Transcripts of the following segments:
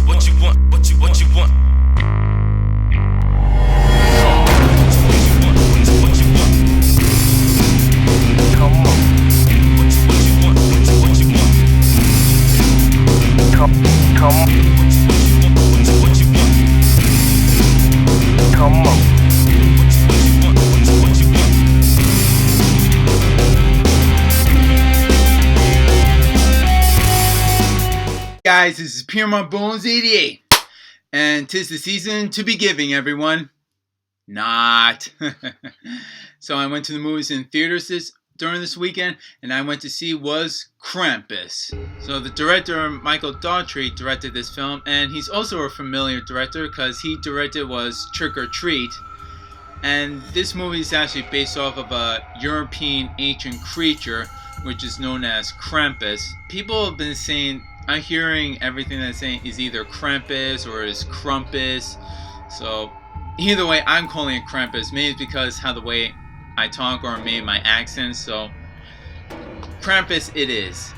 What you want? What you want? Guys, this is P.M.R.Bonez88, and 'tis the season to be giving, everyone. Not. So I went to the movies in theaters during this weekend, and I went to see was Krampus. So the director, Michael Daughtry, directed this film, and he's also a familiar director because he directed was Trick or Treat. And this movie is actually based off of a European ancient creature, which is known as Krampus. People have been saying, I'm hearing everything that's saying is either Krampus or is Krampus. So either way, I'm calling it Krampus. Maybe it's because how the way I talk or maybe my accent. So Krampus it is.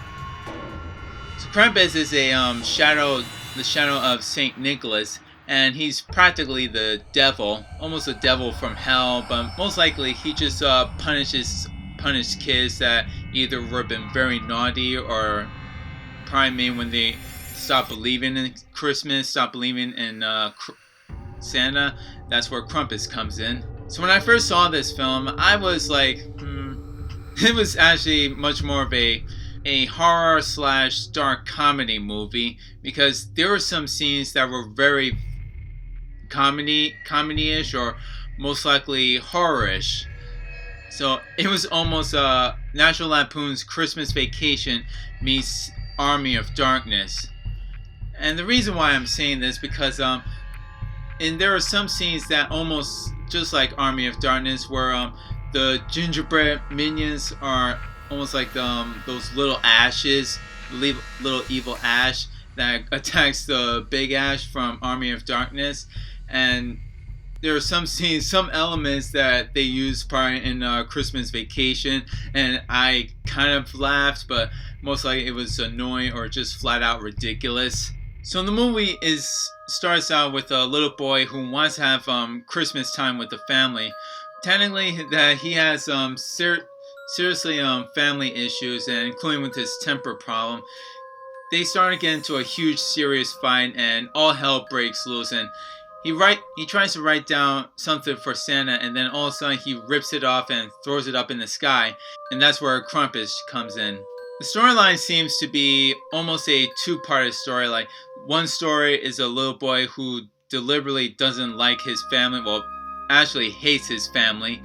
So Krampus is a the shadow of Saint Nicholas, and he's practically the devil, almost a devil from hell. But most likely he just punishes kids that either were been very naughty or probably made when they stop believing in Christmas, stop believing in Santa. That's where Krampus comes in. So when I first saw this film, I was like, it was actually much more of a horror / dark comedy movie, because there were some scenes that were very comedy-ish or most likely horror-ish. So it was almost National Lampoon's Christmas Vacation meets Army of Darkness. And the reason why I'm saying this because there are some scenes that almost just like Army of Darkness, where the gingerbread minions are almost like those little ashes, little evil ash that attacks the big ash from Army of Darkness. And there are some scenes, some elements that they use probably in Christmas Vacation, and I kind of laughed, but most likely it was annoying or just flat out ridiculous. So the movie starts out with a little boy who wants to have Christmas time with the family. Technically, that he has seriously family issues, and including with his temper problem. They start to get into a huge serious fight, and all hell breaks loose. And he tries to write down something for Santa, and then all of a sudden he rips it off and throws it up in the sky, and that's where Krampus comes in. The storyline seems to be almost a two-part storyline. One story is a little boy who deliberately doesn't like his family, well, actually hates his family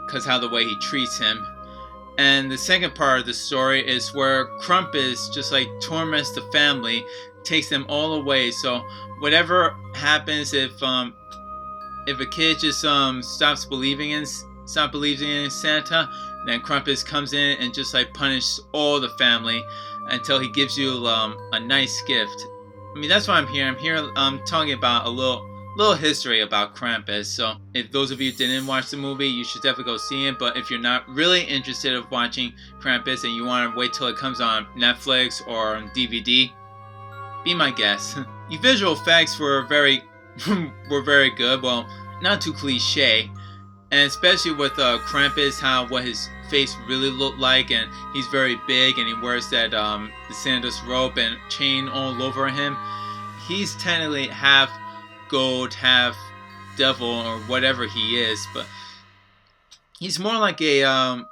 because how the way he treats him. And the second part of the story is where Krampus just like torments the family, takes them all away. So whatever happens, if a kid just stops believing in Santa, then Krampus comes in and just like punishes all the family until he gives you a nice gift. I mean, that's why I'm here. I'm talking about a little history about Krampus. So if those of you didn't watch the movie, you should definitely go see it. But if you're not really interested in watching Krampus and you want to wait till it comes on Netflix or on DVD, be my guest. The visual effects were very good. Well, not too cliche, and especially with Krampus, what his face really looked like, and he's very big, and he wears that the Santa's robe and chain all over him. He's technically half gold, half devil, or whatever he is, but he's more like a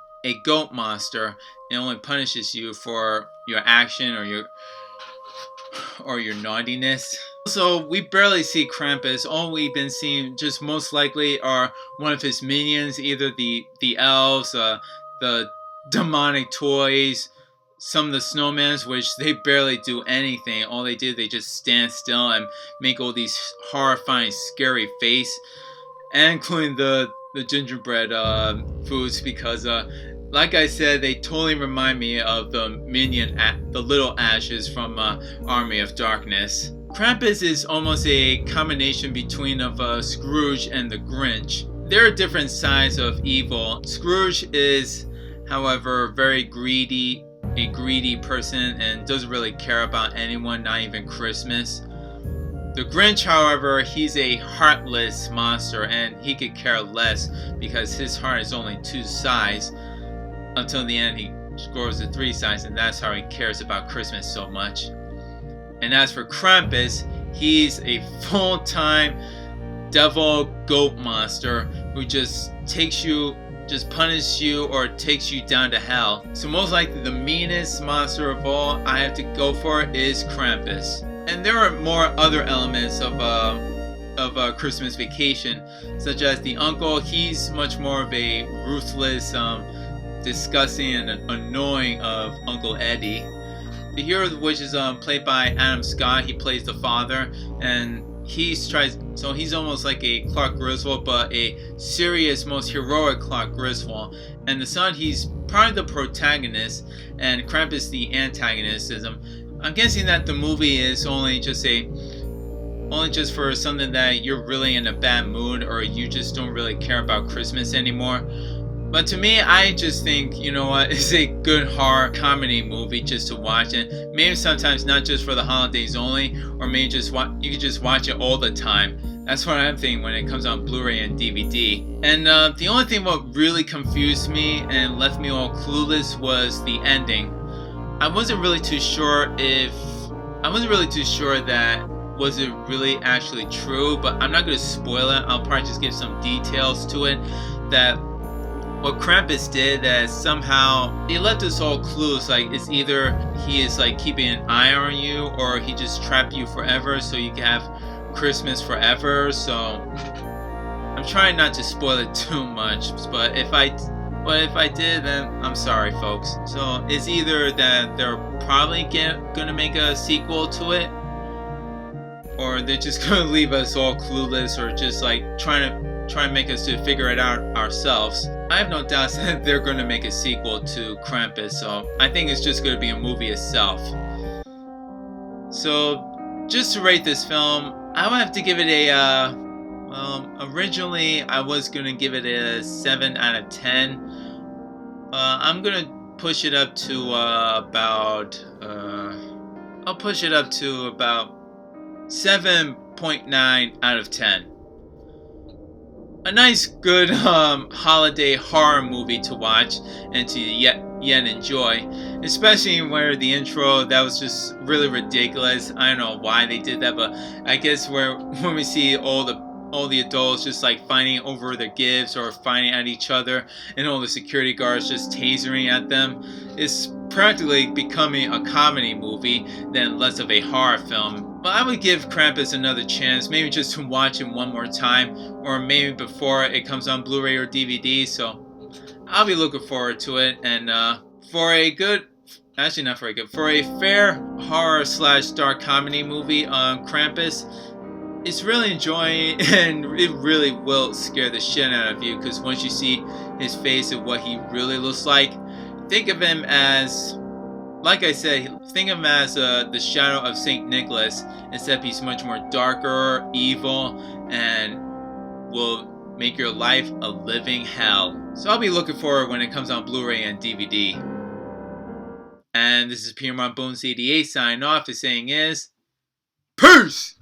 goat monster, and only punishes you for your action or your naughtiness. So we barely see Krampus. All we've been seeing just most likely are one of his minions, either the elves, the demonic toys, some of the snowmen, which they barely do anything. All they do, they just stand still and make all these horrifying, scary face, and including the gingerbread foods, because like I said, they totally remind me of the the little ashes from Army of Darkness. Krampus is almost a combination between of Scrooge and the Grinch. There are different sides of evil. Scrooge is, however, a greedy person and doesn't really care about anyone, not even Christmas. The Grinch, however, he's a heartless monster, and he could care less because his heart is only 2 sides. Until the end, he grows to 3 sides, and that's how he cares about Christmas so much. And as for Krampus, he's a full-time devil goat monster who just punishes you or takes you down to hell. So most likely the meanest monster of all I have to go for is Krampus. And there are more other elements of Christmas Vacation, such as the uncle. He's much more of a ruthless, disgusting and annoying of Uncle Eddie. The hero, which is played by Adam Scott, he plays the father, and he's almost like a Clark Griswold, but a serious, most heroic Clark Griswold. And the son, he's probably the protagonist, and Krampus the antagonist. I'm guessing that the movie is only just for something that you're really in a bad mood, or you just don't really care about Christmas anymore. But to me, I just think, you know what, it's a good horror comedy movie just to watch it. Maybe sometimes not just for the holidays only, or maybe you could just watch it all the time. That's what I'm thinking when it comes on Blu-ray and DVD. And the only thing what really confused me and left me all clueless was the ending. I wasn't really too sure that was it really actually true, but I'm not going to spoil it. I'll probably just give some details to it. That what Krampus did, that somehow he left us all clues. Like, it's either he is like keeping an eye on you, or he just trapped you forever so you can have Christmas forever. So I'm trying not to spoil it too much, but if I did, then I'm sorry, folks. So it's either that they're probably gonna make a sequel to it, or they're just gonna leave us all clueless, or just like trying to make us to figure it out ourselves. I have no doubts that they're going to make a sequel to Krampus, so I think it's just going to be a movie itself. So, just to rate this film, I would have to give it a, originally I was going to give it a 7 out of 10. I'm going to push it up to about 7.9 out of 10. A nice, good holiday horror movie to watch and to yet enjoy, especially where the intro, that was just really ridiculous. I don't know why they did that, but I guess when we see all the adults just like fighting over their gifts or fighting at each other, and all the security guards just tasering at them, it's practically becoming a comedy movie than less of a horror film. But I would give Krampus another chance, maybe just to watch it one more time, or maybe before it comes on Blu-ray or DVD. So I'll be looking forward to it. And for a fair horror / dark comedy movie on Krampus, it's really enjoying, and it really will scare the shit out of you, because once you see his face and what he really looks like, think of him as, like I said, think of him as the shadow of St. Nicholas, except he's much more darker, evil, and will make your life a living hell. So I'll be looking forward when it comes on Blu-ray and DVD. And this is P.M.R.Bonez88's signing off. His saying is, peace!